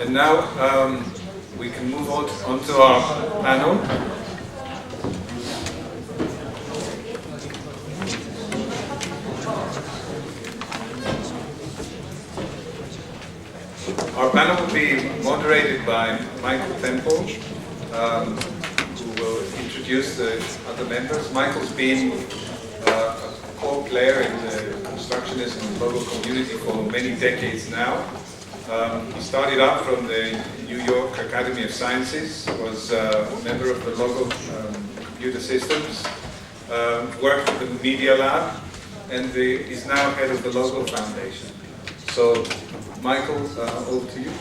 And now we can move on to our panel. Our panel will be moderated by Michael Tempel, who will introduce the other members. Michael's been a core player in the Constructionism logo community for many decades now. He started out from the New York Academy of Sciences, was a member of the Logo Computer Systems, worked at the Media Lab, and is now head of the Logo Foundation. So, Michael, over to you.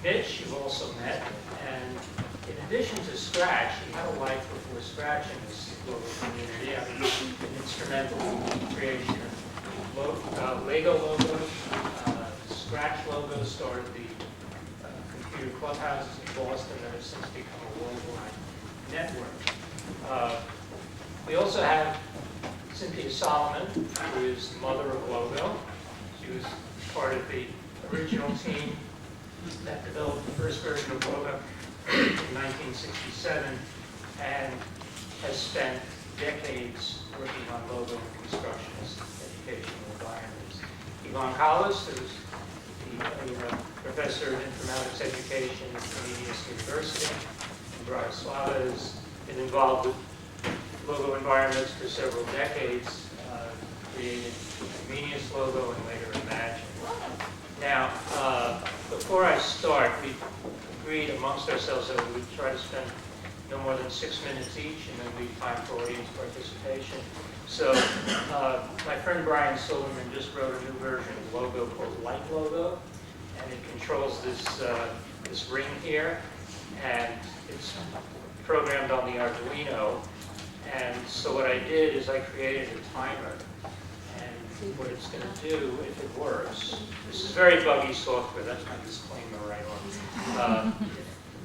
Mitch, you've also met, and in addition to Scratch, he had a life before Scratch in this global community. I mean, been instrumental in the creation of Lego logos, Scratch logos, started the computer clubhouses in Boston that have since become a worldwide network. We also have Cynthia Solomon, who is the mother of Logo. She was part of the original team that developed the first version of Logo in 1967 and has spent decades working on Logo and constructionist educational environments. Yvonne Kalaš, who's a professor of informatics education at Canadian University in Bratislava, has been involved with Logo environments for several decades, created Comenius Logo and later Imagine. Now, before I start, we agreed amongst ourselves that we would try to spend no more than 6 minutes each, and then leave time for audience participation. So, my friend Brian Silverman just wrote a new version of Logo called Light Logo, and it controls this ring here, and it's programmed on the Arduino. And so what I did is I created a timer. What it's going to do, if it works, this is very buggy software, that's my disclaimer right on.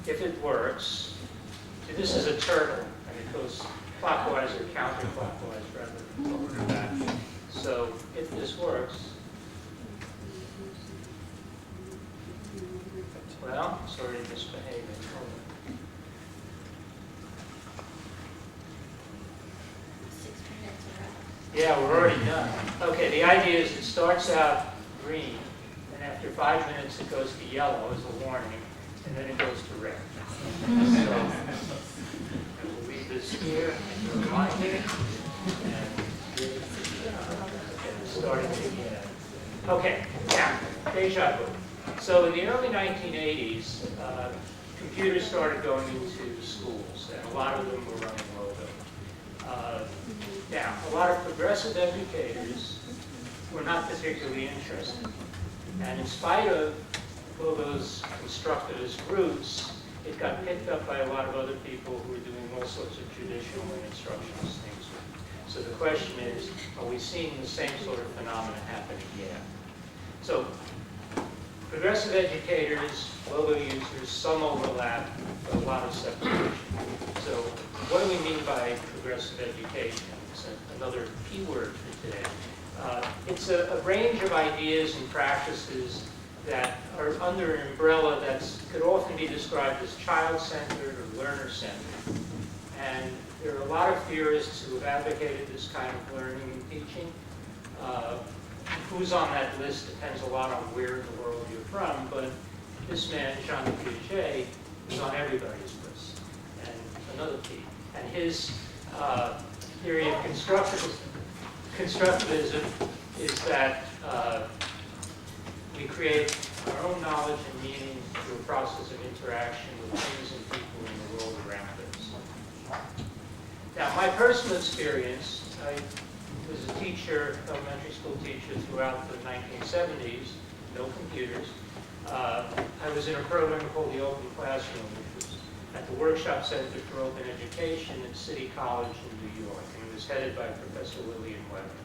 If it works, see, this is a turtle, and it goes clockwise or counterclockwise rather than forward or back. So if this works, well, it's already misbehaving. Yeah, we're already done. Okay, the idea is it starts out green, and after 5 minutes it goes to yellow as a warning, and then it goes to red. So we'll leave this here as a reminder, and starting again. Okay, now, Déjà Vu. So in the early 1980s, computers started going into schools, and a lot of them were running Logo. Now, a lot of progressive educators were not particularly interested. And in spite of Logo's constructivist roots, it got picked up by a lot of other people who were doing all sorts of traditional and instructionist things. So the question is, are we seeing the same sort of phenomena happening here? So progressive educators, Logo users, some overlap, but a lot of separation. So what do we mean by progressive education? It's another key word for today. It's a range of ideas and practices that are under an umbrella that could often be described as child-centered or learner-centered. And there are a lot of theorists who have advocated this kind of learning and teaching. Who's on that list depends a lot on where in the world you're from, but this man, Jean Piaget, is on everybody's list, and another P. And his theory of constructivism is that we create our own knowledge and meaning through a process of interaction with things and people in the world around us. Now, my personal experience, I was a teacher, elementary school teacher throughout the 1970s, no computers. I was in a program called the Open Classroom, which was at the Workshop Center for Open Education at City College in New York, and it was headed by Professor Lillian Weber.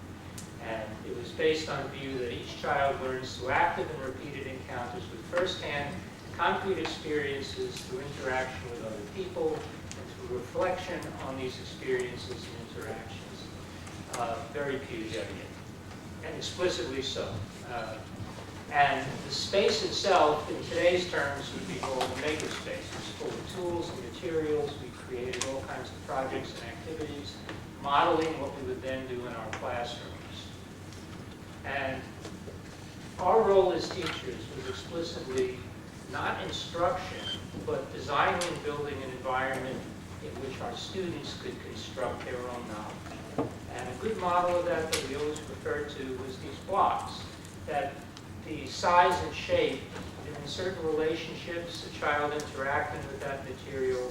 And it was based on the view that each child learns through active and repeated encounters with firsthand, concrete experiences through interaction with other people, and through reflection on these experiences and interactions. Very Piagetian, and explicitly so. And the space itself, in today's terms, would be called a makerspace. It's full of tools and materials. We created all kinds of projects and activities, modeling what we would then do in our classrooms. And our role as teachers was explicitly not instruction, but designing and building an environment in which our students could construct their own knowledge. And a good model of that we always referred to was these blocks, that the size and shape, in certain relationships, a child interacting with that material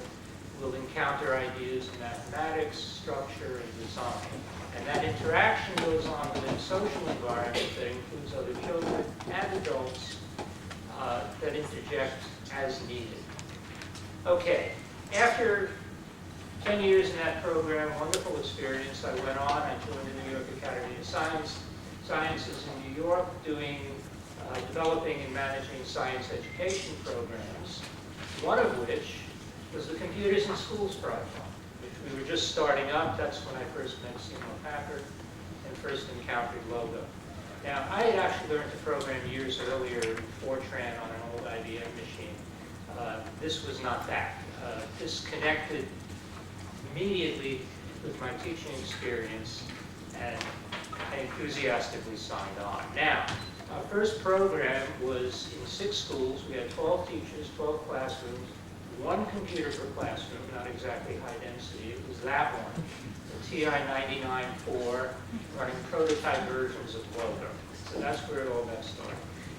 will encounter ideas in mathematics, structure, and design. And that interaction goes on within a social environment that includes other children and adults that interject as needed. Okay, after 10 years in that program, wonderful experience, I went on, I joined the New York Academy of Sciences in New York, doing developing and managing science education programs, one of which was the Computers in Schools project, which we were just starting up. That's when I first met Seymour Papert and first encountered Logo. Now, I had actually learned to program years earlier in Fortran on an old IBM machine. This was not that. This connected immediately with my teaching experience, and I enthusiastically signed on. Now, our first program was in 6 schools. We had 12 teachers, 12 classrooms, 1 computer per classroom, not exactly high density. It was that one, the TI-99-4, running prototype versions of Logo. So that's where it all got started.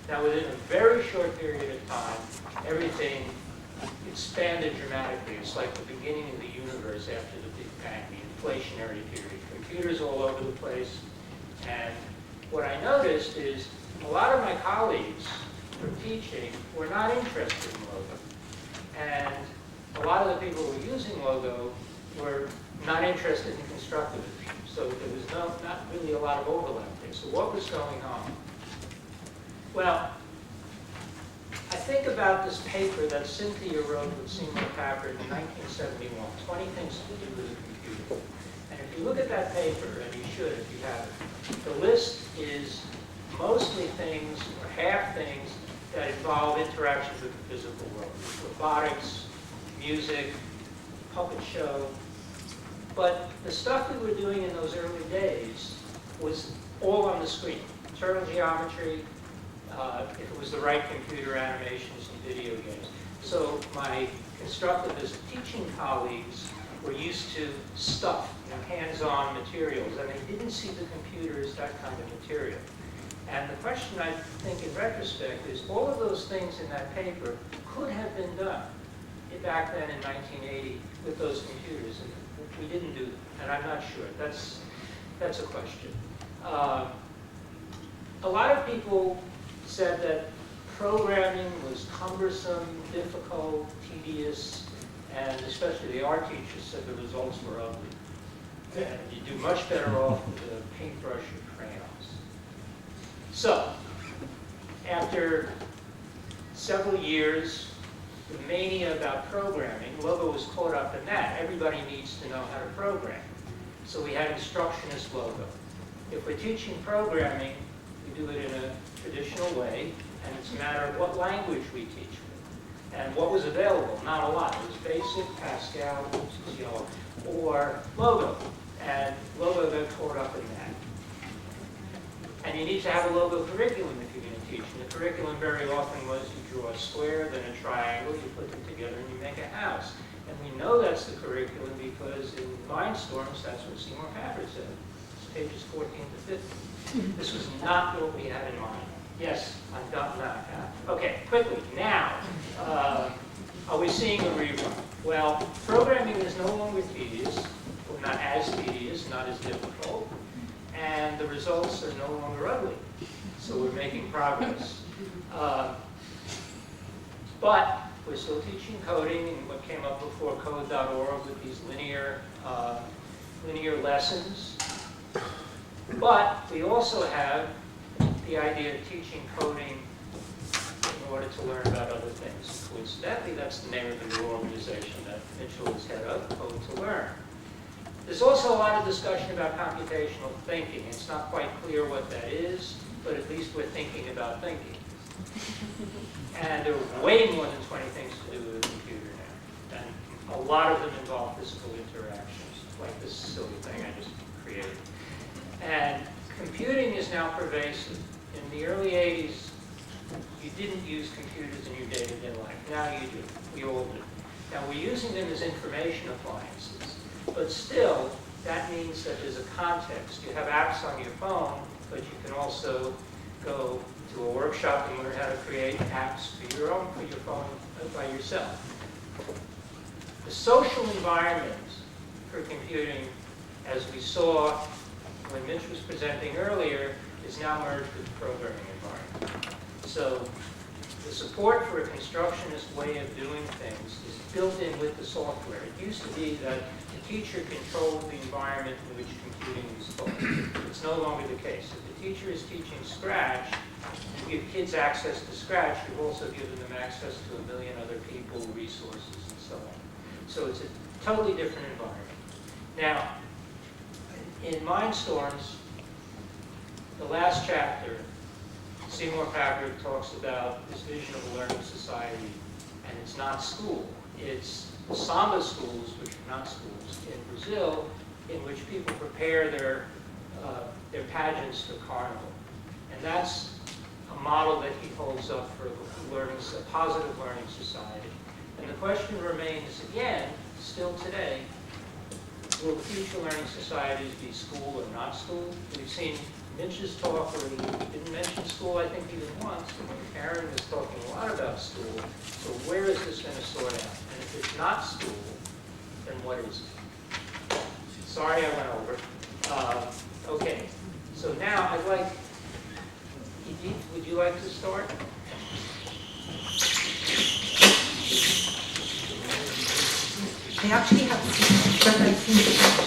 Now, within a very short period of time, everything expanded dramatically. It's like the beginning of the universe after the Big Bang, the inflationary period. Computers all over the place. And what I noticed is a lot of my colleagues from teaching were not interested in Logo. And a lot of the people who were using Logo were not interested in constructivism. So there was not really a lot of overlap there. So what was going on? Well, I think about this paper that Cynthia wrote with Seymour Papert in 1971, 20 Things to Do with a Computer. And if you look at that paper, and you should if you haven't, the list is mostly things, or half things, that involve interactions with the physical world. Robotics, music, puppet show. But the stuff we were doing in those early days was all on the screen. Turtle geometry, if it was the right computer, animations and video games. So my constructivist teaching colleagues were used to stuff, hands-on materials, and they didn't see the computer as that kind of material. And the question, I think, in retrospect, is all of those things in that paper could have been done back then in 1980 with those computers, and we didn't do them. And I'm not sure. That's a question. a lot of people said that programming was cumbersome, difficult, tedious, and especially the art teachers said the results were ugly. And you do much better off with a paintbrush or crayons. So, after several years, the mania about programming, Logo was caught up in that. Everybody needs to know how to program. So we had Constructionist Logo. If we're teaching programming, we do it in a traditional way, and it's a matter of what language we teach with. And what was available? Not a lot. It was Basic, Pascal, or Logo. And Logo got caught up in that. And you need to have a Logo curriculum if you're going to teach. And the curriculum very often was you draw a square, then a triangle, you put them together, and you make a house. And we know that's the curriculum because in Mindstorms, that's what Seymour Papert said. It's pages 14 to 15. This was not what we had in mind. Yes, I've gotten that. Okay, quickly. Now, are we seeing a rerun? Well, programming is no longer tedious, or not as tedious, not as difficult, and the results are no longer ugly. So we're making progress. But we're still teaching coding and what came up before code.org with these linear lessons. But we also have the idea of teaching coding in order to learn about other things. Coincidentally, that's the name of the new organization that Mitchel is head of, Code to Learn. There's also a lot of discussion about computational thinking. It's not quite clear what that is, but at least we're thinking about thinking. And there are way more than 20 things to do with a computer now. And a lot of them involve physical interactions, like this silly thing I just created. And computing is now pervasive. In the early 80s, you didn't use computers in your day-to-day life. Now you do. We all do. Now we're using them as information appliances. But still, that means that there's a context. You have apps on your phone, but you can also go to a workshop and learn how to create apps for your phone by yourself. The social environment for computing, as we saw when Mitch was presenting earlier, is now merged with the programming environment. So the support for a constructionist way of doing things is built in with the software. It used to be that the teacher controlled the environment in which computing was taught. It's no longer the case. If the teacher is teaching Scratch, you give kids access to Scratch, you've also given them access to a million other people, resources, and so on. So it's a totally different environment. Now, in Mindstorms, the last chapter, Seymour Papert talks about this vision of a learning society, and it's not school. It's samba schools, which are not schools, in Brazil, in which people prepare their pageants for carnival. And that's a model that he holds up for a positive learning society. And the question remains, again, still today, will future learning societies be school or not school? We've seen Mitch's talk where he didn't mention school, I think, even once. And Aaron was talking a lot about school. So where is this going to sort out? And if it's not school, then what is it? Sorry I went over. Okay, so now I'd like, Edith, would you like to start? I actually have seen, but I think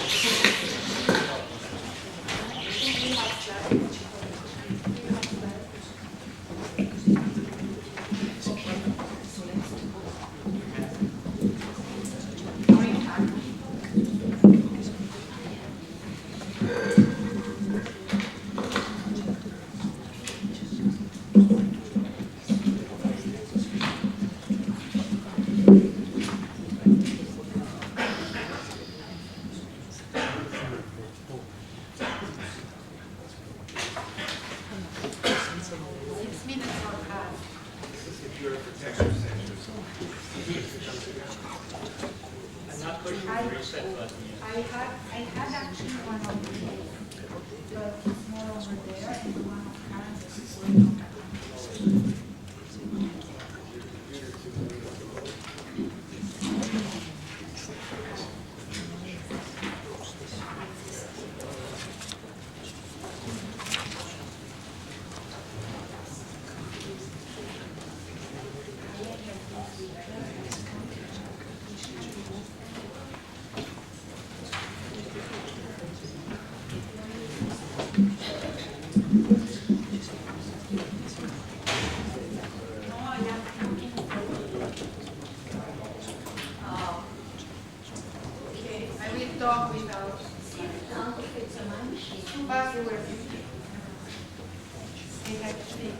wait, actually,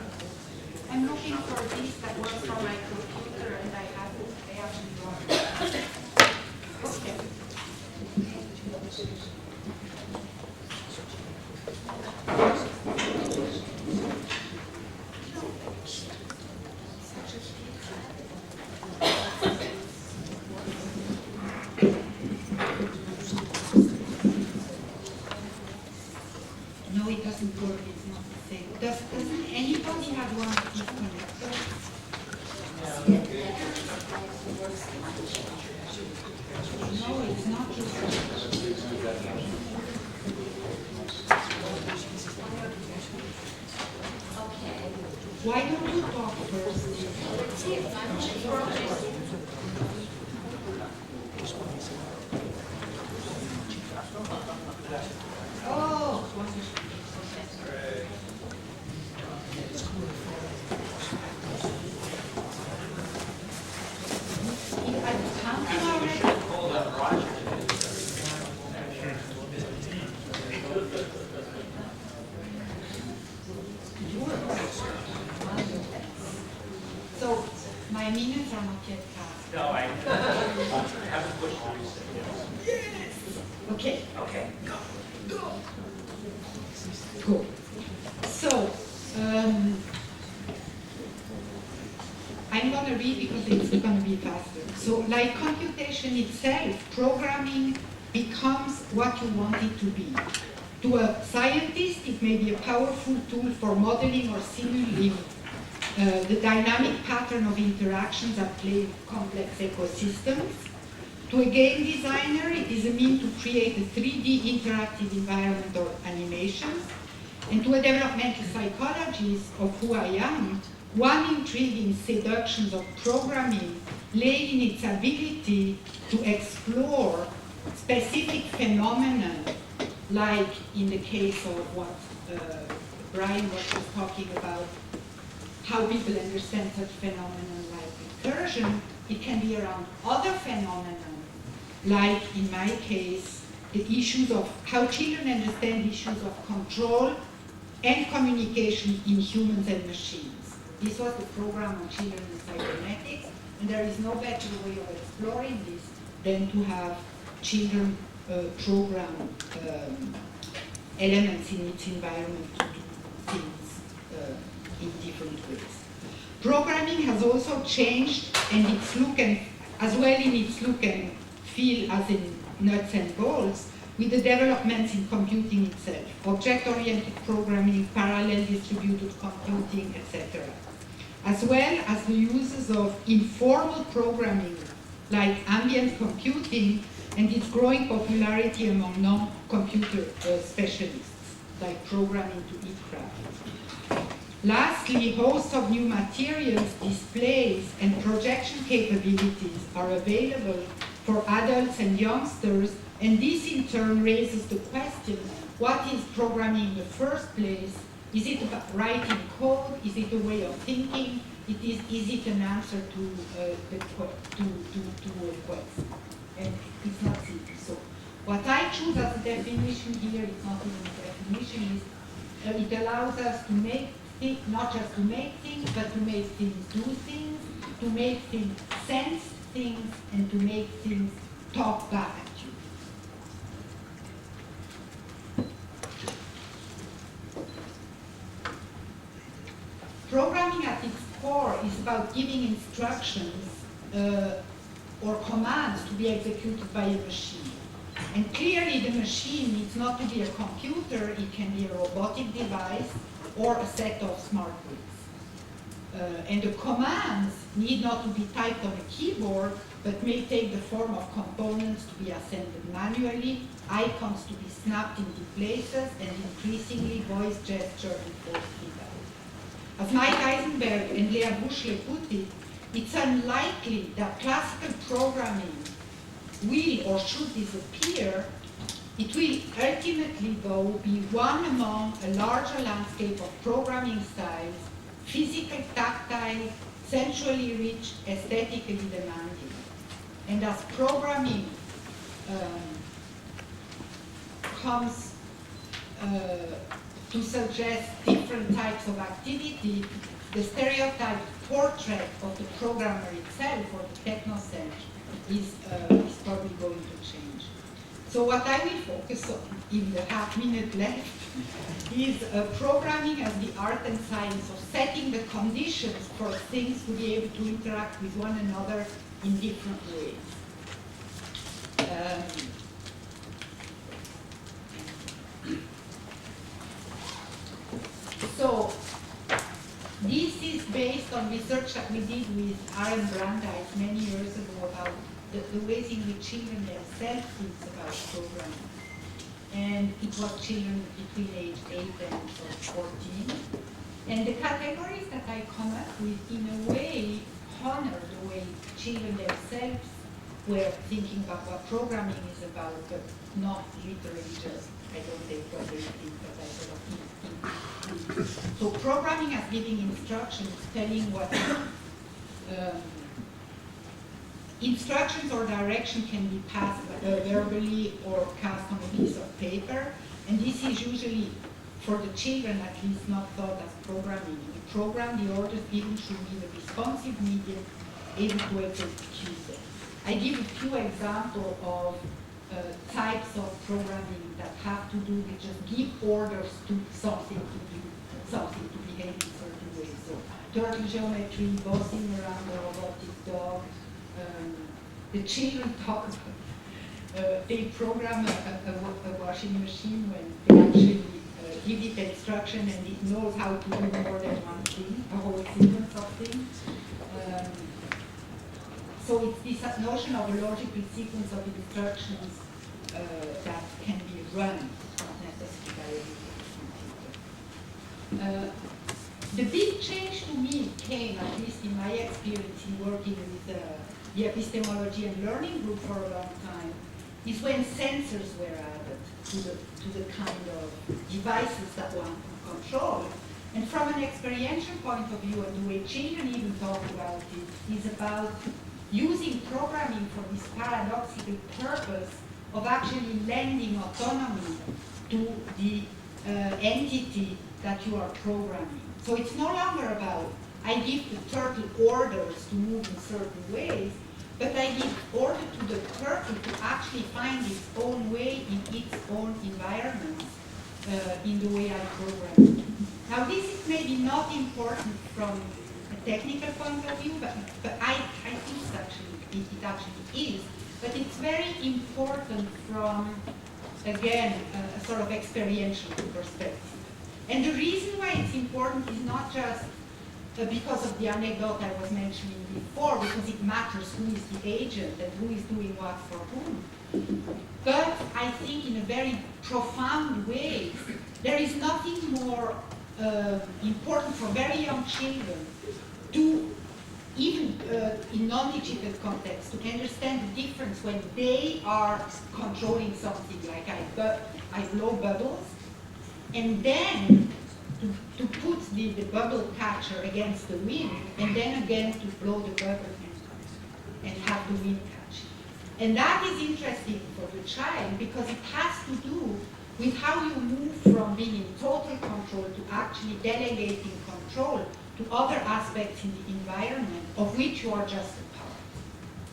I'm looking for this that works for my computer, and I haven't. I actually don't. Okay. No, it doesn't work. It's not the same. Doesn't anybody have one of these connectors? No, it's not just. Why don't you talk first? Oh, I'm counting already. So, my minutes are not yet passed. No, I haven't pushed the reset yet. Okay. Okay, go. Cool. So, I'm going to read because it's going to be faster. So, like computation itself, programming becomes what you want it to be. To a scientist, it may be a powerful tool for modeling or simulating the dynamic pattern of interactions at play in complex ecosystems. To a game designer, it is a means to create a 3D interactive environment or animations. And to a developmental psychologist, of who I am, one intriguing seduction of programming lay in its ability to explore specific phenomena, like in the case of what Brian was just talking about, how people understand such phenomena like recursion. It can be around other phenomena, like in my case, the issues of how children understand issues of control and communication in humans and machines. This was the program on children and cybernetics, and there is no better way of exploring this than to have children program elements in its environment to do things in different ways. Programming has also changed, and its look and as well in its look and feel as in nuts and bolts, with the developments in computing itself, object-oriented programming, parallel distributed computing, etc. As well as the uses of informal programming, like ambient computing, and its growing popularity among non-computer specialists, like programming to eat craft. Lastly, hosts of new materials, displays, and projection capabilities are available for adults and youngsters, and this in turn raises the question, what is programming in the first place? Is it about writing code? Is it a way of thinking? Is it an answer to a quest? And it's not simple. So what I choose as a definition here, it's not even a definition, is it allows us to make things, not just to make things, but to make things do things, to make things sense things, and to make things talk back at you. Programming at its core is about giving instructions or commands to be executed by a machine. And clearly the machine needs not to be a computer, it can be a robotic device or a set of smart bricks. And the commands need not to be typed on a keyboard, but may take the form of components to be assembled manually, icons to be snapped into places, and increasingly voice, gesture, and force feedback. As Mike Eisenberg and Leah Bushle put it, it's unlikely that classical programming will or should disappear. It will ultimately, though, be one among a larger landscape of programming styles, physical, tactile, sensually rich, aesthetically demanding. And as programming to suggest different types of activity, the stereotype portrait of the programmer itself or the technocentre is probably going to change. So what I will focus on in the half-minute left is programming as the art and science of setting the conditions for things to be able to interact with one another in different ways. So this is based on research that we did with Aaron Brandeis many years ago about the ways in which children themselves think about programming. And it was children between age 8 and 14. And the categories that I come up with in a way honor the way children themselves were thinking about what programming is about, but not literally just, I don't take what they think, but I sort of think. So programming as giving instructions, telling what instructions or direction can be passed verbally or cast on a piece of paper, and this is usually, for the children at least, not thought as programming. In the program, the orders given should be the responsive medium able to execute them. I give a few examples of types of programming that have to do with just give orders to something to do, something to behave in certain ways. So turtle geometry, bossing around a robotic dog. The children talk about, they program a washing machine when they actually give it the instruction and it knows how to do more than one thing, a whole sequence of things. So it's this notion of a logical sequence of instructions that can be run, not necessarily by a computer. The big change to me came, at least in my experience in working with the epistemology and learning group for a long time, is when sensors were added to the kind of devices that one can control. And from an experiential point of view, and the way children even talk about it, is about using programming for this paradoxical purpose of actually lending autonomy to the entity that you are programming. So it's no longer about, I give the turtle orders to move in certain ways, but I give order to the turtle to actually find its own way in its own environment in the way I program it. Now this is maybe not important from a technical point of view, but I think it actually is. But it's very important from, again, a sort of experiential perspective. And the reason why it's important is not just because of the anecdote I was mentioning before, because it matters who is the agent and who is doing what for whom. But I think in a very profound way, there is nothing more important for very young children to, even in non-digital context, to understand the difference when they are controlling something, like I blow bubbles, and then to put the bubble catcher against the wind, and then again to blow the bubble and have the wind catch it. And that is interesting for the child because it has to do with how you move from being in total control to actually delegating control to other aspects in the environment of which you are just a part.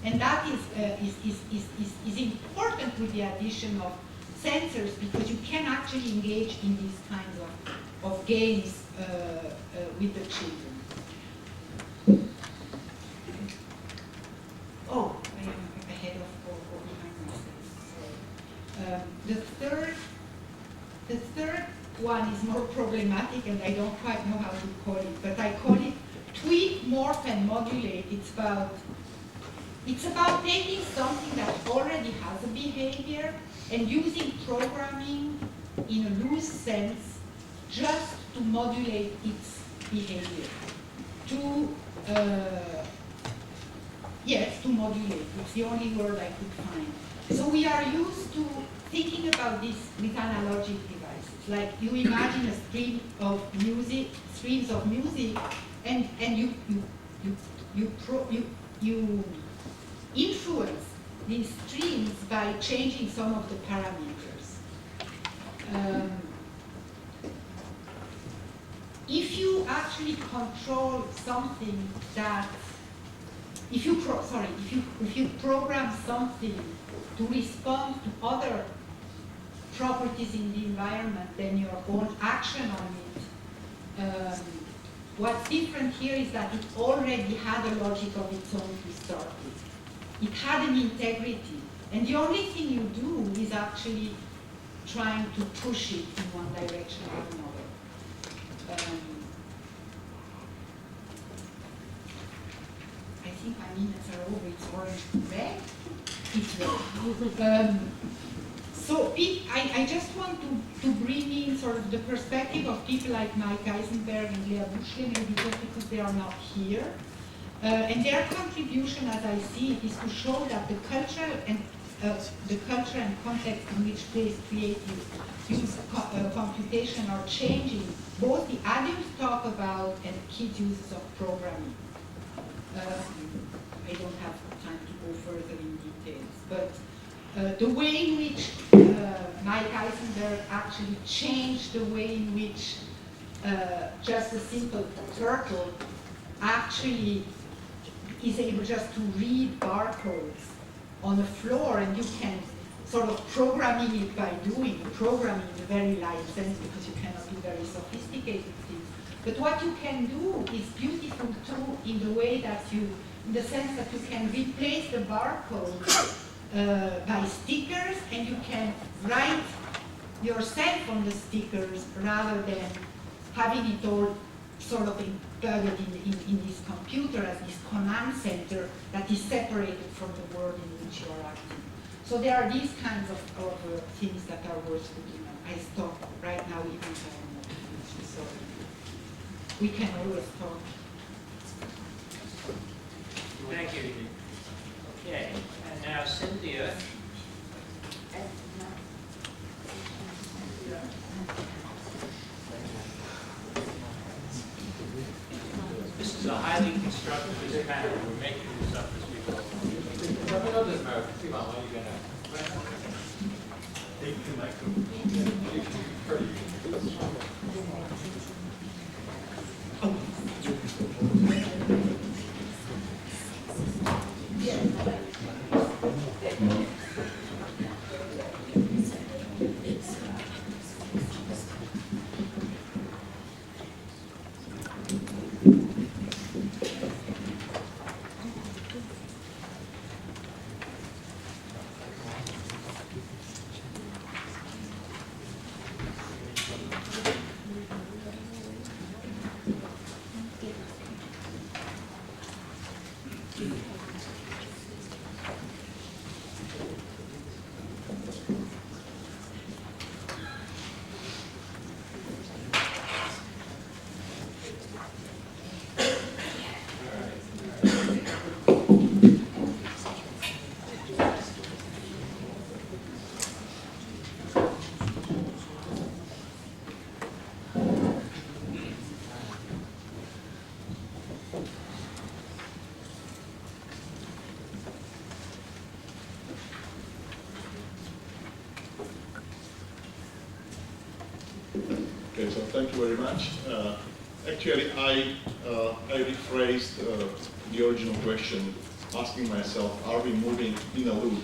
And that is important with the addition of sensors because you can actually engage in these kinds of games with the children. Oh, I am ahead of or behind myself. The third one is more problematic, and I don't quite know how to call it, but I call it tweak, morph, and modulate. It's about taking something that already has a behavior and using programming in a loose sense just to modulate its behavior. To modulate. It's the only word I could find. So we are used to thinking about this with analogic devices. Like you imagine a stream of music, streams of music, and you influence these streams by changing some of the parameters. if you actually control something that, if you program something to respond to other properties in the environment than your own action on it, what's different here is that it already had a logic of its own to start with. It had an integrity, and the only thing you do is actually trying to push it in one direction or another. I think my minutes are over. It's orange to red. It's red. So I just want to bring in sort of the perspective of people like Mike Eisenberg and Lea Buschle, maybe just because they are not here. And their contribution, as I see it, is to show that the culture and context in which place creative use computation are changing both the adults talk about and kids' uses of programming. I don't have time to go further in details, but the way in which Mike Eisenberg actually changed the way in which just a simple turtle actually is able just to read barcodes on the floor, and you can sort of programming it by doing, programming in a very light sense because you cannot do very sophisticated things. But what you can do is beautiful too in the way that you, in the sense that you can replace the barcode by stickers, and you can write yourself on the stickers rather than having it all sort of embedded in this computer as this command center that is separated from the world in which you are acting. So there are these kinds of things that are worth looking at. I stop right now even though I'm not finished, so we can always talk. Thank you. Okay, and now Cynthia. This is a highly constructive panel. We're making this up as we go. Okay, so thank you very much. Actually, I rephrased the original question, asking myself, are we moving in a loop?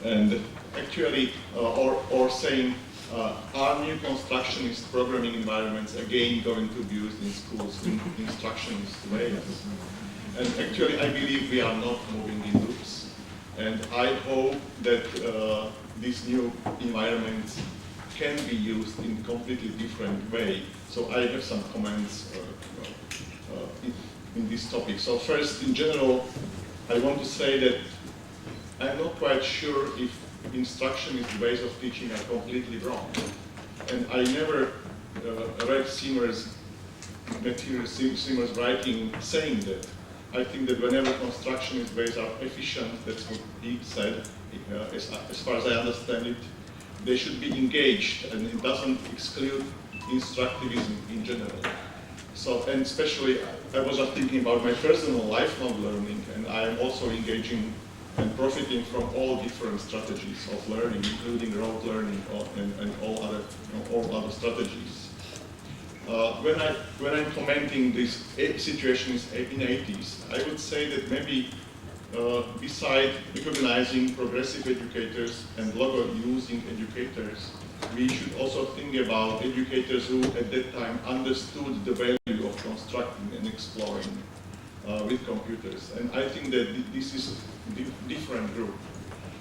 And actually, or saying, are new constructionist programming environments again going to be used in schools in instructionist ways? And actually, I believe we are not moving in loops. And I hope that these new environments can be used in a completely different way. So I have some comments in this topic. So first, in general, I want to say that I'm not quite sure if instructionist ways of teaching are completely wrong. And I never read Seymour's material, Seymour's writing saying that. I think that whenever constructionist ways are efficient, that's what he said, as far as I understand it, they should be engaged, and it doesn't exclude instructivism in general. So, and especially, I was thinking about my personal lifelong learning, and I am also engaging and profiting from all different strategies of learning, including rote learning and all other strategies. When I'm commenting this situation in 80s, I would say that maybe beside recognizing progressive educators and logo-using educators, we should also think about educators who at that time understood the value of constructing and exploring with computers. And I think that this is a different group.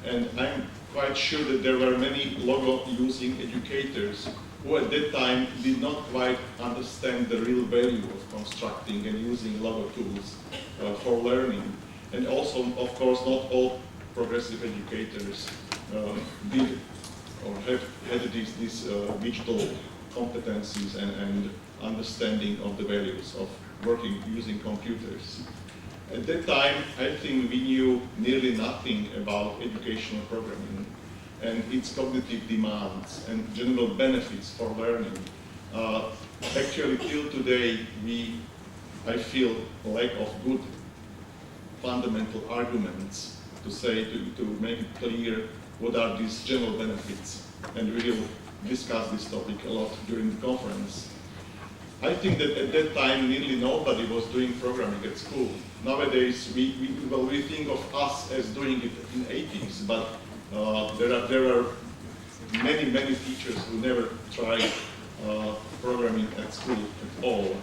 And I'm quite sure that there were many logo-using educators who at that time did not quite understand the real value of constructing and using logo tools for learning. And also, of course, not all progressive educators did or have had these digital competencies and understanding of the values of working using computers. At that time, I think we knew nearly nothing about educational programming and its cognitive demands and general benefits for learning. Actually, till today, I feel a lack of good fundamental arguments to say, to make it clear what are these general benefits. And we will discuss this topic a lot during the conference. I think that at that time, nearly nobody was doing programming at school. Nowadays, we think of us as doing it in the 80s, but there are many teachers who never tried programming at school at all.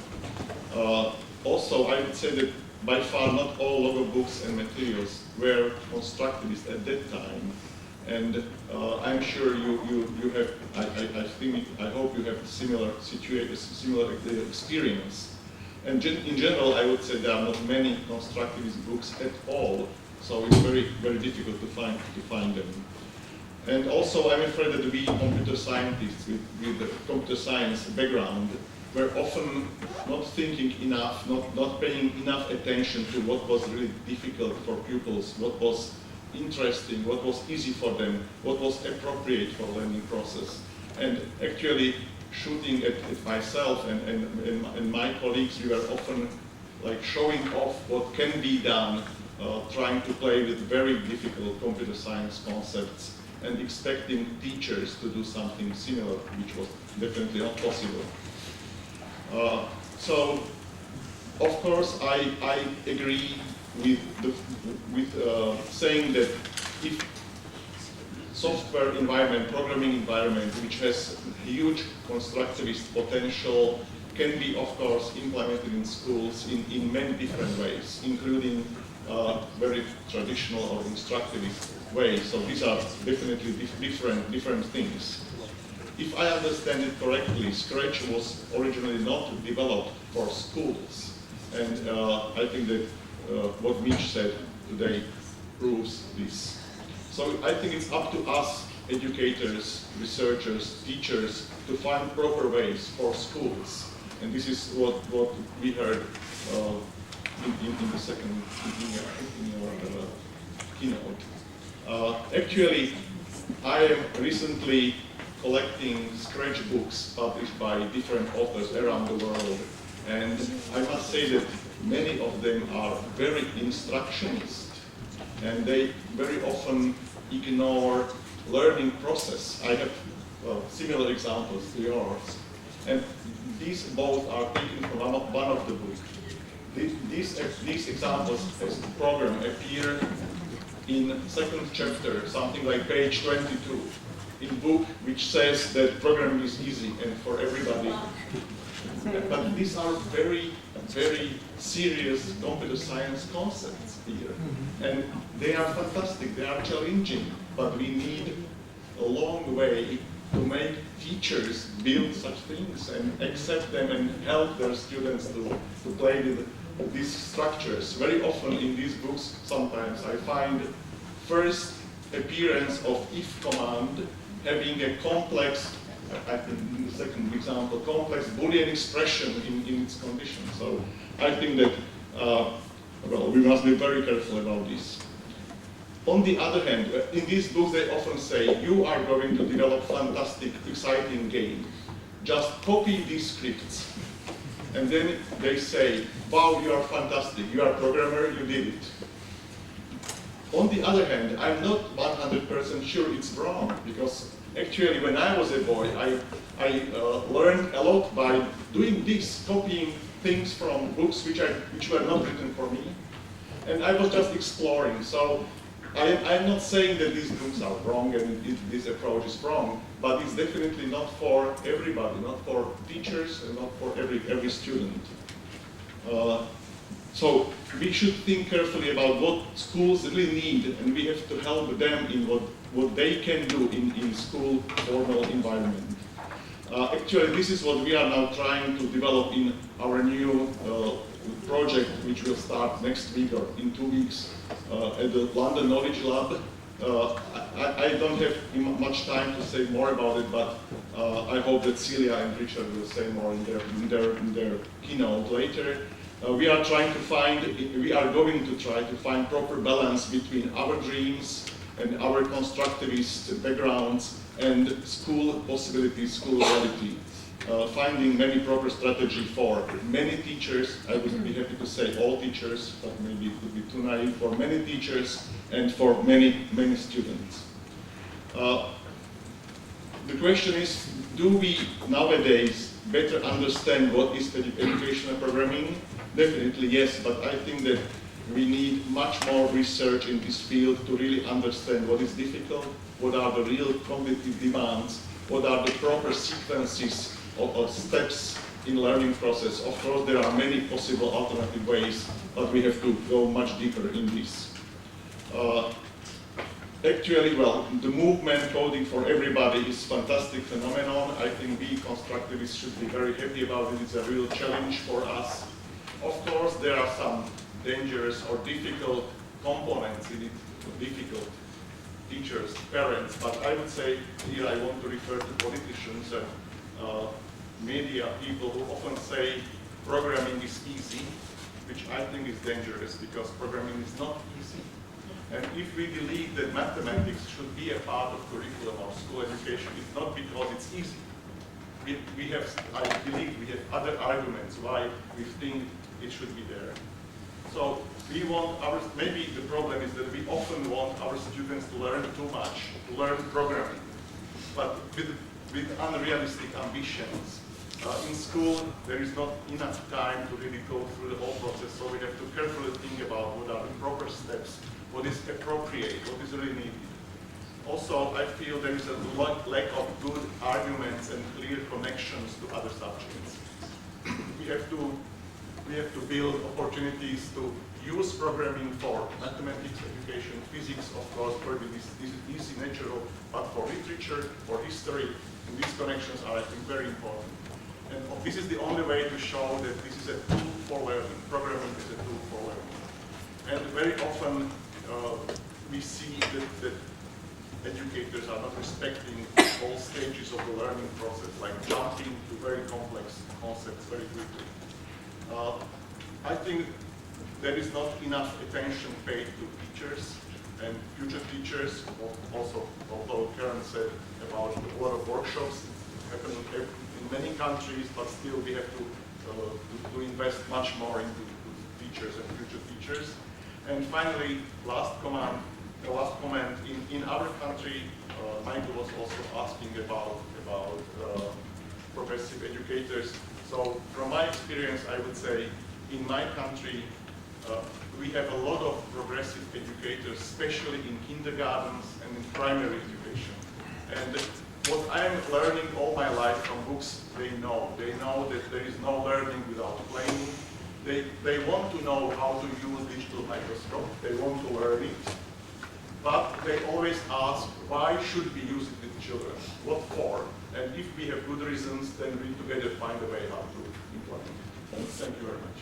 Also, I would say that by far not all logo books and materials were constructivist at that time. And I'm sure you have, I hope you have similar experience. And in general, I would say there are not many constructivist books at all, so it's very difficult to find them. And also, I'm afraid that we computer scientists with the computer science background were often not thinking enough, not paying enough attention to what was really difficult for pupils, what was interesting, what was easy for them, what was appropriate for learning process. And actually, shooting at myself and my colleagues, we were often like showing off what can be done, trying to play with very difficult computer science concepts and expecting teachers to do something similar, which was definitely not possible. So, of course, I agree with saying that if software environment, programming environment, which has huge constructivist potential, can be, of course, implemented in schools in many different ways, including very traditional or instructivist ways. So these are definitely different things. If I understand it correctly, Scratch was originally not developed for schools. And I think that what Mitch said today proves this. So I think it's up to us, educators, researchers, teachers, to find proper ways for schools. And this is what we heard in the second in your keynote. Actually, I am recently collecting Scratch books published by different authors around the world. And I must say that many of them are very instructionist, and they very often ignore learning process. I have similar examples to yours. And these both are taken from one of the books. These examples as the program appear in second chapter, something like page 22, in book which says that programming is easy and for everybody. But these are very serious computer science concepts here. And they are fantastic, they are challenging, but we need a long way to make teachers build such things and accept them and help their students to play with these structures. Very often in these books, sometimes I find first appearance of if command having a complex, I think in the second example, complex Boolean expression in its condition. So I think that, well, we must be very careful about this. On the other hand, in these books they often say, you are going to develop fantastic, exciting game. Just copy these scripts. And then they say, wow, you are fantastic, you are a programmer, you did it. On the other hand, I'm not 100% sure it's wrong, because Actually, when I was a boy, I learned a lot by doing this, copying things from books which were not written for me, and I was just exploring. So I'm not saying that these books are wrong and this approach is wrong, but it's definitely not for everybody, not for teachers and not for every student. So we should think carefully about what schools really need, and we have to help them in what they can do in school formal environment. Actually, this is what we are now trying to develop in our new project, which will start next week or in 2 weeks at the London Knowledge Lab. I don't have much time to say more about it, but I hope that Celia and Richard will say more in their keynote later. We are going to try to find proper balance between our dreams and our constructivist backgrounds and school possibilities, school reality. Finding many proper strategy for many teachers, I would be happy to say all teachers, but maybe it would be too naive, for many teachers and for many students. The question is, do we nowadays better understand what is educational programming? Definitely yes, but I think that we need much more research in this field to really understand what is difficult, what are the real cognitive demands, what are the proper sequences of steps in learning process. Of course, there are many possible alternative ways, but we have to go much deeper in this. Actually, well, the movement Coding for Everybody is a fantastic phenomenon. I think we constructivists should be very happy about it. It's a real challenge for us. Of course, there are some dangerous or difficult components in it, difficult teachers, parents, but I would say here I want to refer to politicians and media people who often say programming is easy, which I think is dangerous because programming is not easy. And if we believe that mathematics should be a part of curriculum or school education, it's not because it's easy. I believe we have other arguments why we think it should be there. So we want maybe the problem is that we often want our students to learn too much, to learn programming, but with unrealistic ambitions. In school, there is not enough time to really go through the whole process, so we have to carefully think about what are the proper steps, what is appropriate, what is really needed. Also, I feel there is a lack of good arguments and clear connections to other subjects. We have to build opportunities to use programming for mathematics education, physics, of course, probably this is easy, natural, but for literature, for history, and these connections are, I think, very important. And this is the only way to show that this is a tool for learning. Programming is a tool for learning. And very often we see that educators are not respecting all stages of the learning process, like jumping to very complex concepts very quickly. I think there is not enough attention paid to teachers and future teachers. Also, although Karen said about a lot of workshops happening in many countries, but still we have to invest much more into teachers and future teachers. And finally, last comment in our country, Michael was also asking about progressive educators. So from my experience, I would say in my country, we have a lot of progressive educators, especially in kindergartens and in primary education. And what I'm learning all my life from books, they know that there is no learning without playing. They want to know how to use digital microscope. They want to learn it. But they always ask, why should we use it with children? What for? And if we have good reasons, then we together find a way how to implement it. And thank you very much.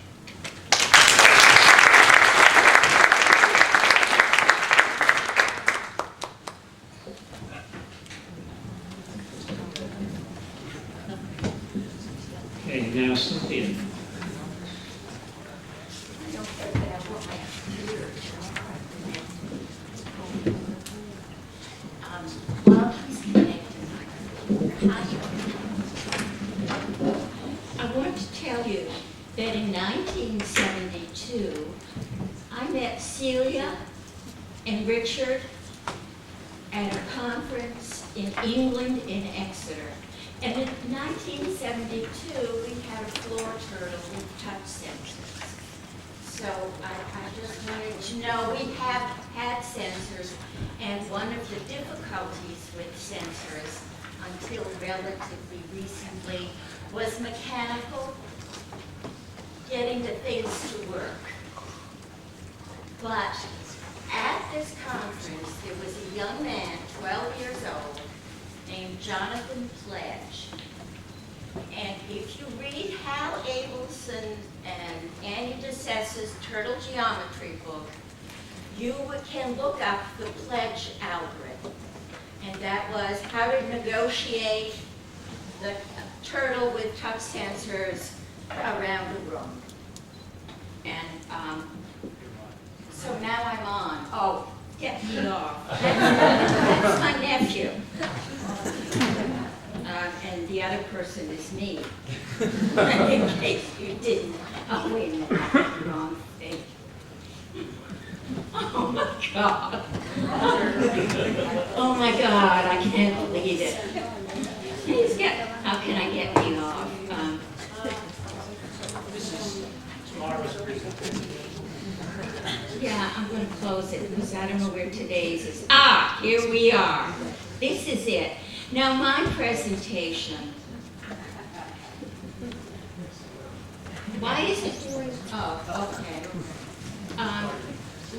Okay, now Cynthia. I want to tell you that in 1972, I met Celia and Richard at a conference in England in Exeter. And in 1972, we had a floor turtle with touch sensors. So I just wanted to know, we have had sensors, and one of the difficulties with sensors until relatively recently was mechanical, getting the things to work. But at this conference, there was a young man, 12 years old, named Jonathan Pledge. And if you read Hal Abelson and Annie DeSessa's Turtle Geometry book, you can look up the Pledge algorithm. And that was how to negotiate the turtle with touch sensors around the room. And so now I'm on. Oh, get me off. That's my nephew. And the other person is me. In case you didn't. Oh, wait a minute. Wrong thing. Oh my God. Oh my God, I can't believe it. Please get, how can I get me off? This is tomorrow's presentation. Yeah, I'm going to close it because I don't know where today's is. Ah, here we are. This is it. Now my presentation. Why is it doing? Oh, okay.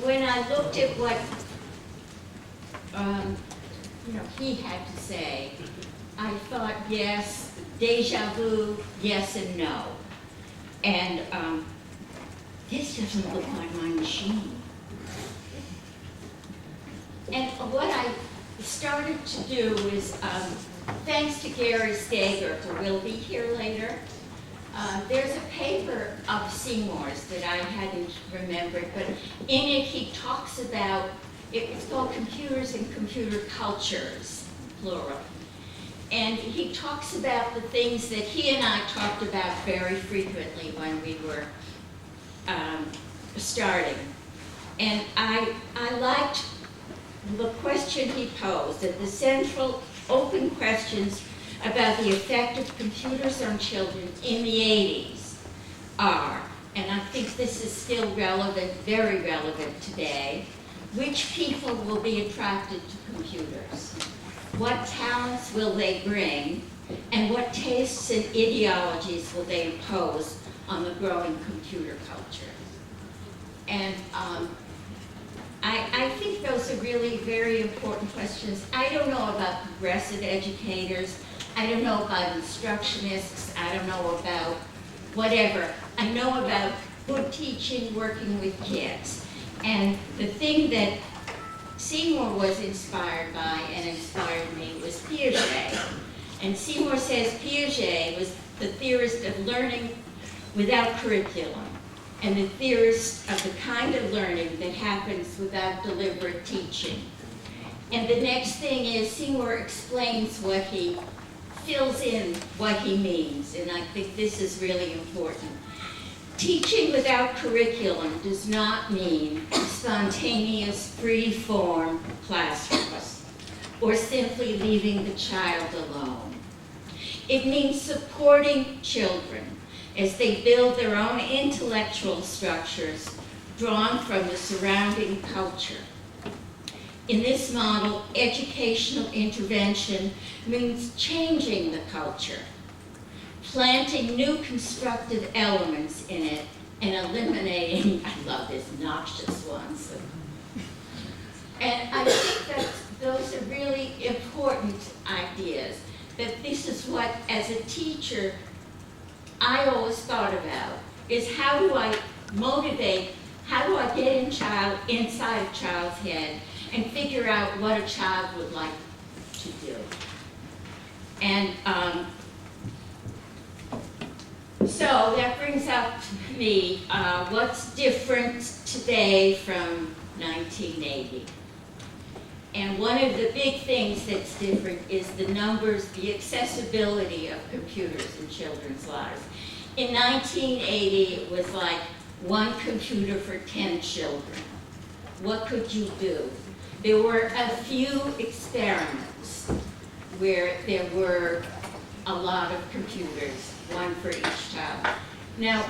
When I looked at what he had to say, I thought yes, déjà vu, yes and no. And this doesn't look like my machine. And what I started to do is, thanks to Gary Steger, who will be here later, there's a paper of Seymour's that I hadn't remembered, but in it he talks about, it's called Computers and Computer Cultures, plural. And he talks about the things that he and I talked about very frequently when we were starting. And I liked the question he posed, that the central open questions about the effect of computers on children in the 80s are, and I think this is still relevant, very relevant today, which people will be attracted to computers? What talents will they bring? And what tastes and ideologies will they impose on the growing computer culture? And I think those are really very important questions. I don't know about progressive educators. I don't know about instructionists. I don't know about whatever. I know about good teaching, working with kids. And the thing that Seymour was inspired by and inspired me was Piaget. And Seymour says Piaget was the theorist of learning without curriculum, and the theorist of the kind of learning that happens without deliberate teaching. And the next thing is Seymour explains what he fills in what he means, and I think this is really important. Teaching without curriculum does not mean spontaneous, free-form classrooms, or simply leaving the child alone. It means supporting children as they build their own intellectual structures drawn from the surrounding culture. In this model, educational intervention means changing the culture, planting new constructive elements in it, and eliminating, I love this, noxious ones. And I think that those are really important ideas, that this is what, as a teacher, I always thought about, is how do I motivate, how do I get inside a child's head and figure out what a child would like to do. And so that brings up to me what's different today from 1980. And one of the big things that's different is the numbers, the accessibility of computers in children's lives. In 1980, it was like 1 computer for 10 children. What could you do? There were a few experiments. where there were a lot of computers, one for each child. Now,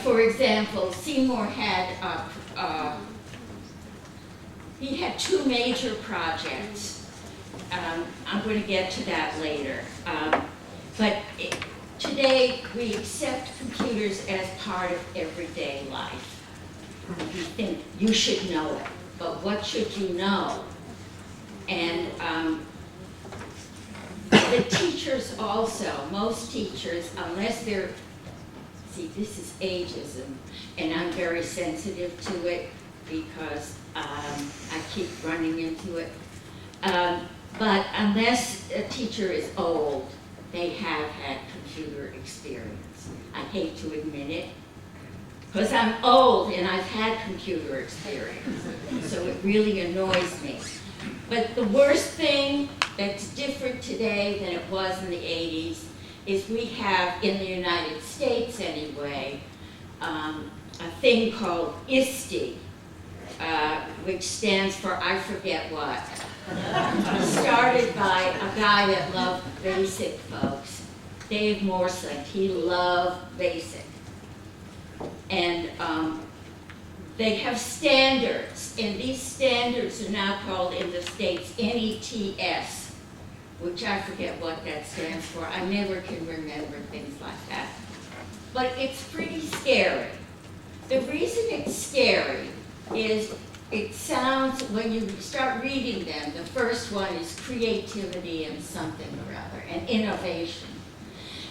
for example, Seymour had he had two major projects. I'm going to get to that later. Today, we accept computers as part of everyday life. You think you should know it, but what should you know? And the teachers also, most teachers, unless they're, see, this is ageism, and I'm very sensitive to it because I keep running into it. But unless a teacher is old, they have had computer experience. I hate to admit it, because I'm old and I've had computer experience, so it really annoys me. But the worst thing that's different today than it was in the 80s is we have, in the United States anyway, a thing called ISTE, which stands for I forget what. Started by a guy that loved BASIC, folks. Dave Morson, he loved BASIC. And they have standards, and these standards are now called in the States NETS, which I forget what that stands for. I never can remember things like that. But it's pretty scary. The reason it's scary is it sounds, when you start reading them, the first one is creativity and something or other, and innovation.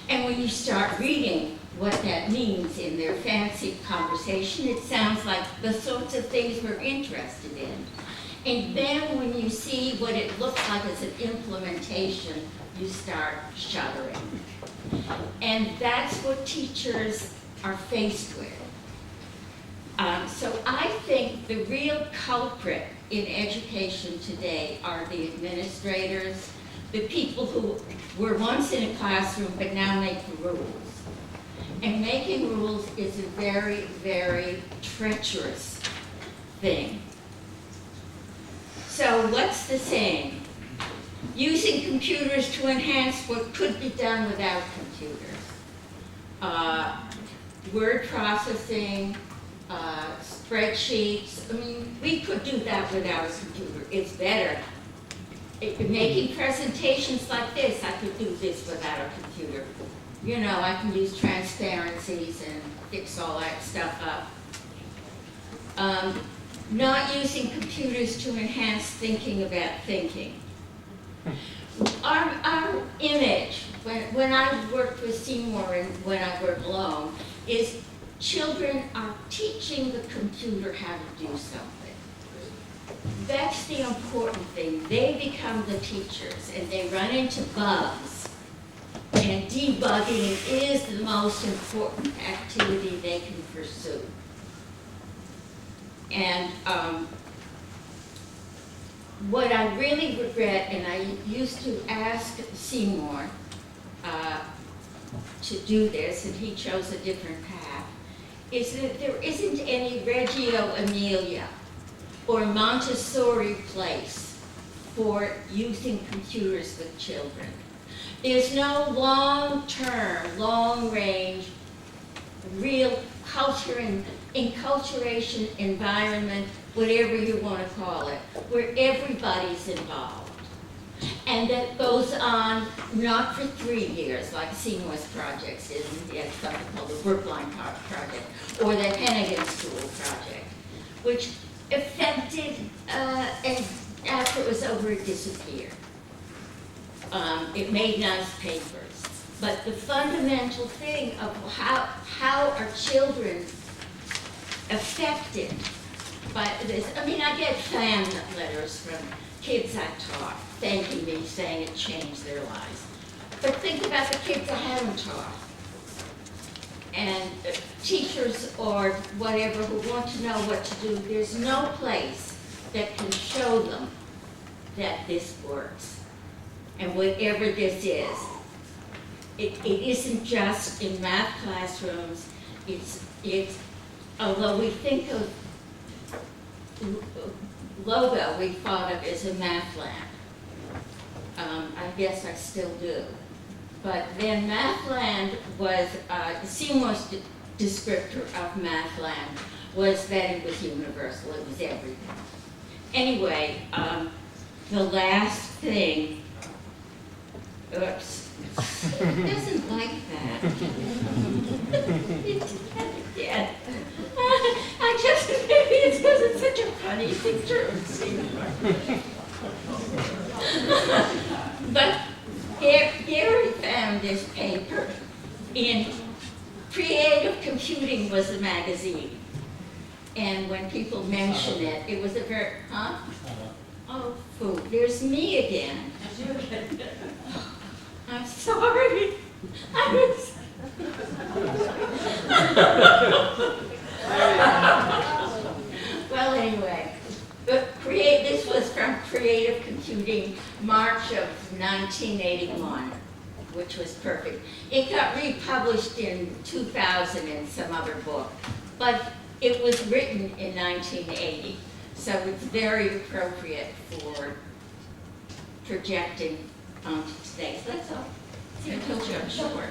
And when you start reading what that means in their fancy conversation, it sounds like the sorts of things we're interested in. And then when you see what it looks like as an implementation, you start shuddering. And that's what teachers are faced with. So I think the real culprit in education today are the administrators, the people who were once in a classroom but now make the rules. And making rules is a very, very treacherous thing. So what's the saying? Using computers to enhance what could be done without computers. Word processing, spreadsheets. I mean, we could do that without a computer. It's better. Making presentations like this, I could do this without a computer. You know, I can use transparencies and fix all that stuff up. Not using computers to enhance thinking about thinking. Our image, when I worked with Seymour and when I work alone, is children are teaching the computer how to do something. That's the important thing. They become the teachers and they run into bugs. And debugging is the most important activity they can pursue. And what I really regret, and I used to ask Seymour to do this, and he chose a different path, is that there isn't any Reggio Emilia or Montessori place for using computers with children. There's no long-term, long-range, real culture and enculturation environment, whatever you want to call it, where everybody's involved. And that goes on not for 3 years, like Seymour's projects is. He had something called the Brookline Project, or the Hennigan School Project, which affected, and after it was over, it disappeared. It made nice papers. But the fundamental thing of how are children affected by this? I mean, I get fan letters from kids I taught, thanking me, saying it changed their lives. But think about the kids I haven't taught. And teachers or whatever who want to know what to do, there's no place that can show them that this works. And whatever this is, it isn't just in math classrooms, it's although we think of Logo, we thought of as a math lab. I guess I still do. But then Mathland was, the seamless descriptor of Mathland was that it was universal, it was everything. Anyway, the last thing, oops, it doesn't like that. Yeah. I just, maybe it's because it's such a funny picture of Seymour. But Gary found this paper in Creative Computing was the magazine. And when people mention it, it was a very, huh? Oh, food. There's me again. I'm sorry. I was... Well, anyway, this was from Creative Computing, March of 1981, which was perfect. It got republished in 2000 in some other book, but it was written in 1980, so it's very appropriate for projecting onto today. So that's all. See, I told you I'm short.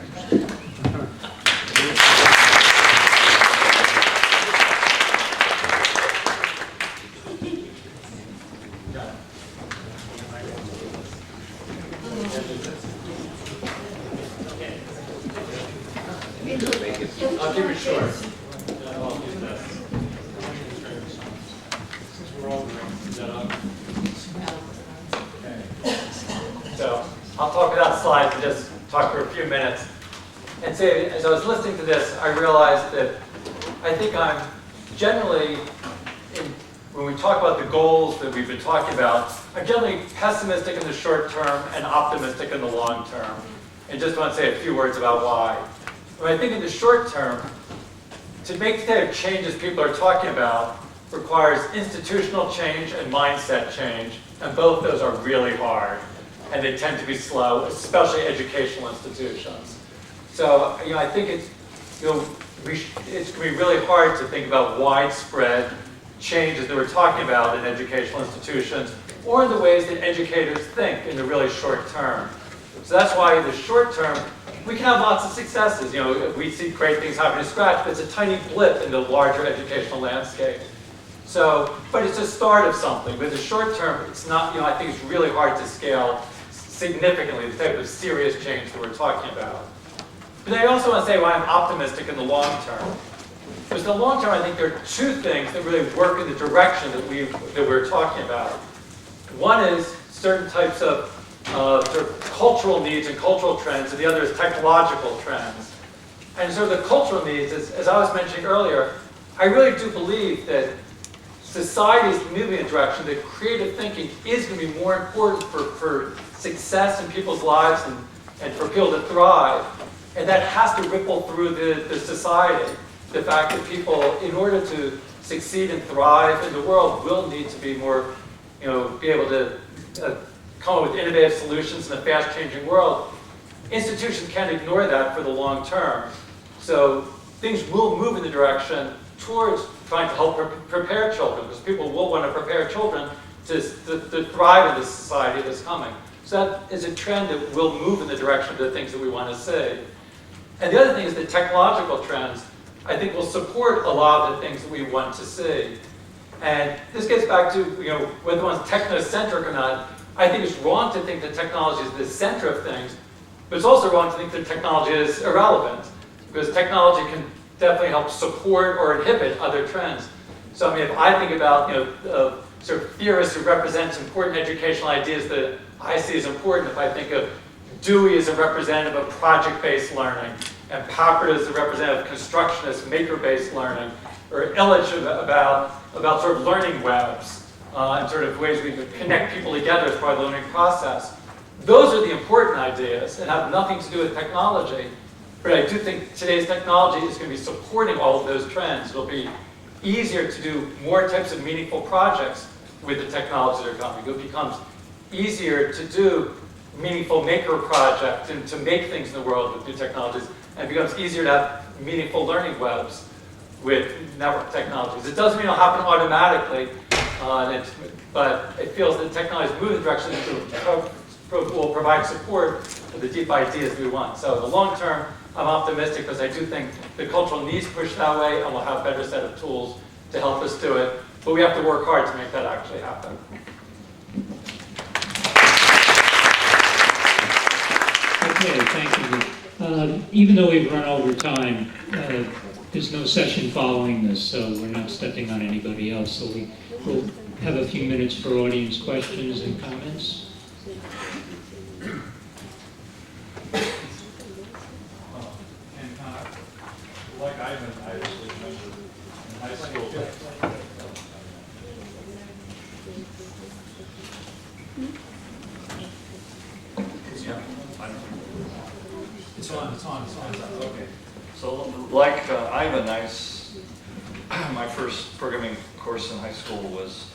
I'll keep it short. So I'll talk without slides and just talk for a few minutes. And say, as I was listening to this, I realized that I think I'm generally, when we talk about the goals that we've been talking about, I'm generally pessimistic in the short term and optimistic in the long term. And just want to say a few words about why. When I think in the short term, to make the type of changes people are talking about requires institutional change and mindset change, and both those are really hard, and they tend to be slow, especially educational institutions. So, I think it's, it's going to be really hard to think about widespread changes that we're talking about in educational institutions, or in the ways that educators think in the really short term. So that's why in the short term, we can have lots of successes. We see great things happening at Scratch, but it's a tiny blip in the larger educational landscape. So, but it's a start of something. But in the short term, it's not, I think it's really hard to scale significantly the type of serious change that we're talking about. But I also want to say why I'm optimistic in the long term. Because in the long term, I think there are two things that really work in the direction that we're talking about. One is certain types of sort of cultural needs and cultural trends, and the other is technological trends. And so the cultural needs, as I was mentioning earlier, I really do believe that society is moving in a direction that creative thinking is going to be more important for success in people's lives and for people to thrive. And that has to ripple through the society. The fact that people, in order to succeed and thrive in the world, will need to be more, be able to come up with innovative solutions in a fast-changing world. Institutions can't ignore that for the long term. So things will move in the direction towards trying to help prepare children, because people will want to prepare children to thrive in this society that's coming. So that is a trend that will move in the direction of the things that we want to see. And the other thing is that technological trends, I think, will support a lot of the things that we want to see. And this gets back to, whether one's technocentric or not. I think it's wrong to think that technology is the center of things, but it's also wrong to think that technology is irrelevant, because technology can definitely help support or inhibit other trends. So if I think about sort of theorists who represent important educational ideas that I see as important, if I think of Dewey as a representative of project-based learning, and Papert as a representative of constructionist, maker-based learning, or Illich about sort of learning webs, and sort of ways we can connect people together as part of the learning process. Those are the important ideas and have nothing to do with technology. But I do think today's technology is going to be supporting all of those trends. It'll be easier to do more types of meaningful projects with the technologies that are coming. It becomes easier to do meaningful maker projects and to make things in the world with new technologies. And it becomes easier to have meaningful learning webs with network technologies. It doesn't mean it'll happen automatically, but it feels that technology is moving in the direction to will provide support for the deep ideas we want. So the long term, I'm optimistic because I do think the cultural needs push that way, and we'll have a better set of tools to help us do it. But we have to work hard to make that actually happen. Okay, thank you. Even though we've run over time, there's no session following this, so we're not stepping on anybody else. So we'll have a few minutes for audience questions and comments. Like Ivan, I actually remember in high school. It's on. Okay. So, like Ivan, my first programming course in high school was,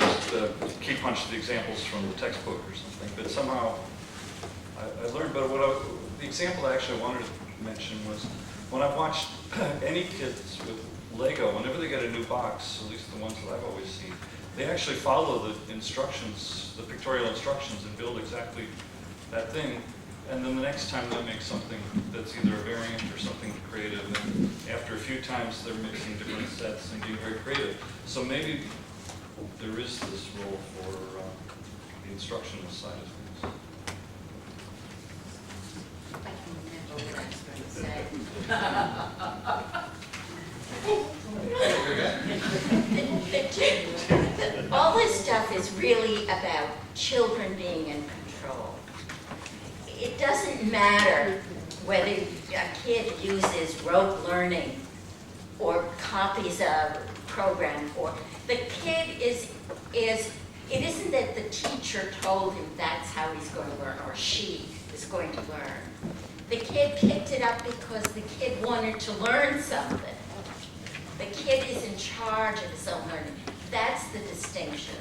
just key punch the examples from the textbook or something. But somehow, I learned. But the example I actually wanted to mention was when I've watched any kids with Lego, whenever they get a new box, at least the ones that I've always seen, they actually follow the instructions, the pictorial instructions, and build exactly that thing. And then the next time they make something that's either a variant or something creative. And after a few times, they're mixing different sets and being very creative. So maybe there is this role for the instructional side of things. All this stuff is really about children being in control. It doesn't matter whether a kid uses rote learning or copies a program, or the kid it isn't that the teacher told him that's how he's going to learn, or she is going to learn. The kid picked it up because the kid wanted to learn something. The kid is in charge of his own learning. That's the distinction.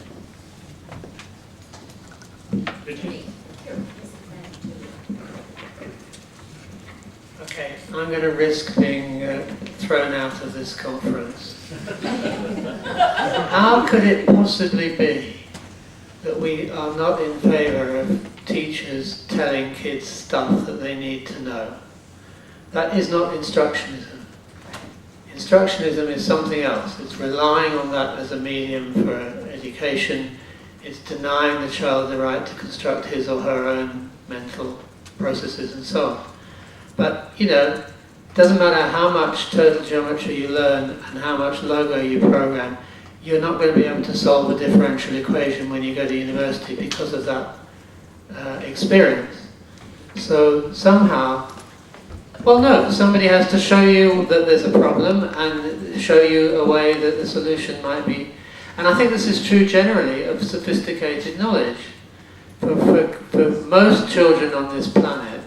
Okay, I'm going to risk being thrown out of this conference. How could it possibly be that we are not in favor of teachers telling kids stuff that they need to know? That is not instructionism. Instructionism is something else. It's relying on that as a medium for education. It's denying the child the right to construct his or her own mental processes and so on. But, it doesn't matter how much total geometry you learn and how much logo you program, you're not going to be able to solve a differential equation when you go to university because of that experience. So somehow, somebody has to show you that there's a problem and show you a way that the solution might be. And I think this is true generally of sophisticated knowledge. For most children on this planet,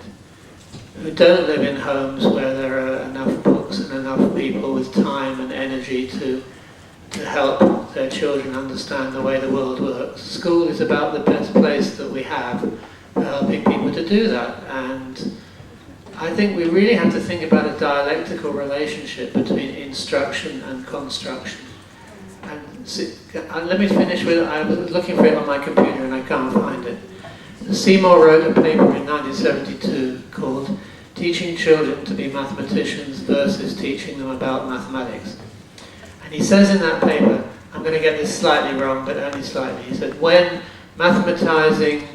who don't live in homes where there are enough books and enough people with time and energy to help their children understand the way the world works. School is about the best place that we have for helping people to do that. And I think we really have to think about a dialectical relationship between instruction and construction. And let me finish with, I was looking for it on my computer and I can't find it. Seymour wrote a paper in 1972 called Teaching Children to be Mathematicians versus Teaching Them About Mathematics. And he says in that paper, I'm going to get this slightly wrong, but only slightly, he said, when mathematizing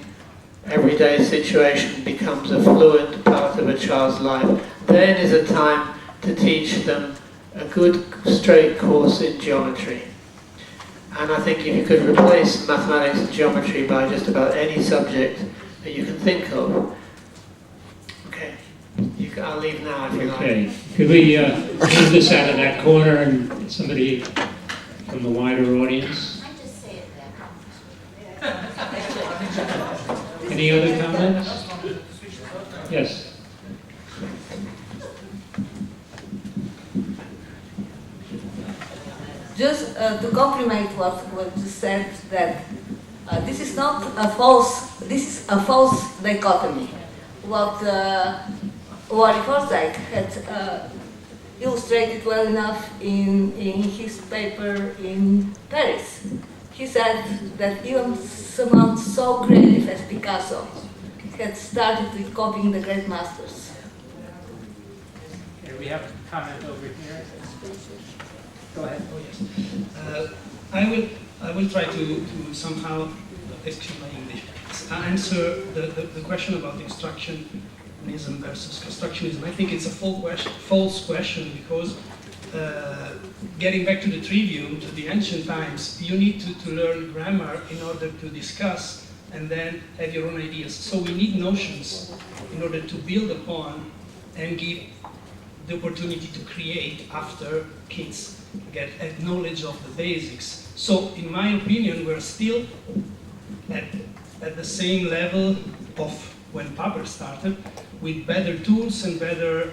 everyday situation becomes a fluent part of a child's life, then is a time to teach them a good straight course in geometry. And I think if you could replace mathematics and geometry by just about any subject that you can think of. Okay, I'll leave now if you like. Okay, could we move this out of that corner and somebody from the wider audience? I just say it that. Any other comments? Yes. Just to compliment what you said, that this is not a false, this is a false dichotomy. What Wally Forsythe had illustrated well enough in his paper in Paris. he said that even someone so creative as Picasso had started with copying the great masters. Okay, we have a comment over here. Go ahead. Oh, yes. I will try to somehow, excuse my English, answer the question about instructionism versus constructionism. I think it's a false question because getting back to the trivium, to the ancient times, you need to learn grammar in order to discuss and then have your own ideas. So we need notions in order to build upon and give the opportunity to create after kids get knowledge of the basics. So in my opinion, we're still at the same level of when Paper started, with better tools and better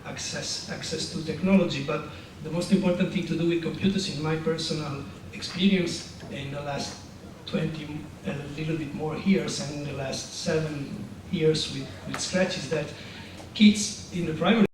access to technology. But the most important thing to do with computers, in my personal experience, in the last 20, a little bit more years, and in the last 7 years with Scratch, is that kids in the primary